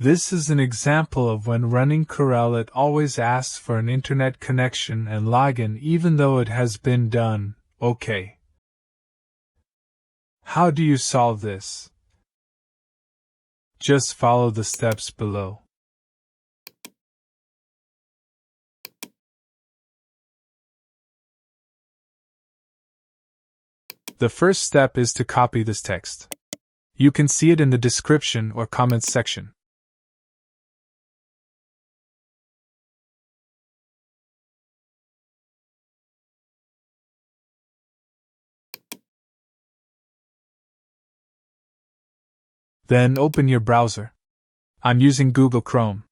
This is an example of when running Corel it always asks for an internet connection and login even though it has been done. OK. How do you solve this? Just follow the steps below. The first step is to copy this text. You can see it in the description or comments section. Then open your browser. I'm using Google Chrome.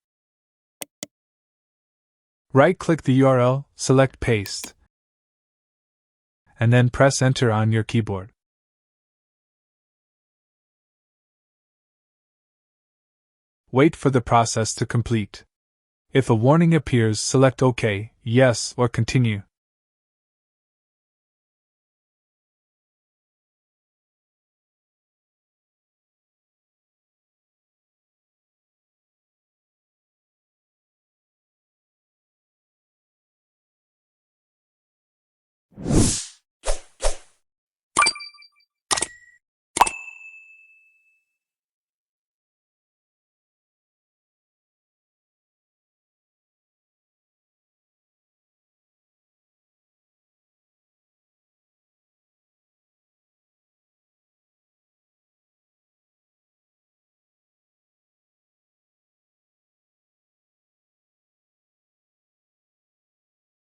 Right-click the URL, select Paste, and then press Enter on your keyboard. Wait for the process to complete. If a warning appears, select OK, Yes, or Continue.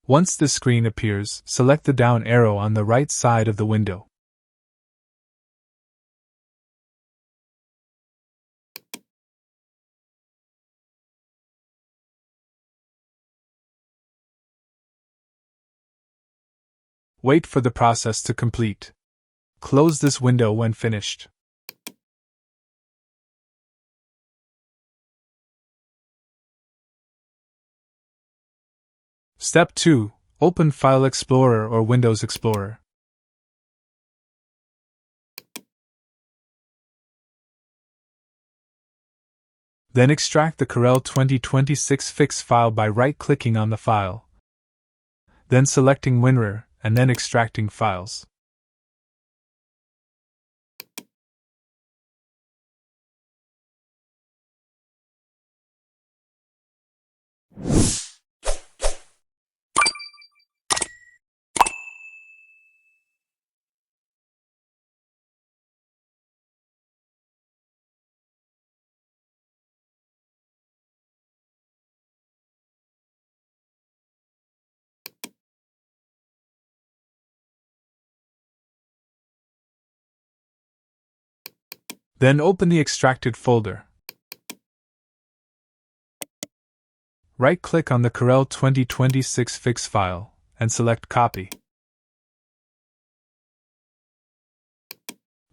Once the screen appears, select the down arrow on the right side of the window. Wait for the process to complete. Close this window when finished. Step 2. Open File Explorer or Windows Explorer. Then extract the Corel 2026 fix file by right-clicking on the file, then selecting WinRAR, and then extracting files. Then open the extracted folder. Right-click on the Corel 2026 fix file, and select Copy.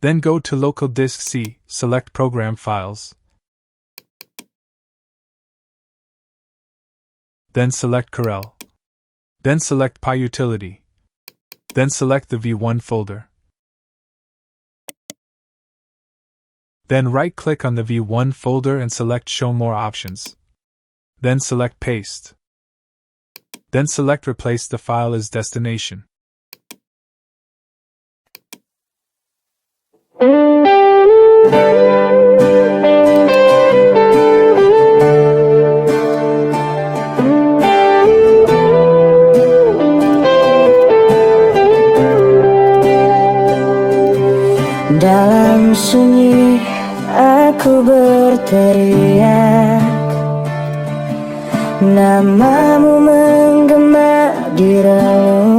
Then go to Local Disk C, select Program Files. Then select Corel. Then select PyUtility. Then select the V1 folder. Then right-click on the V1 folder and select Show More Options. Then select Paste. Then select Replace the file as destination. Dalam sunyi aku berteriak, namamu menggema di relung.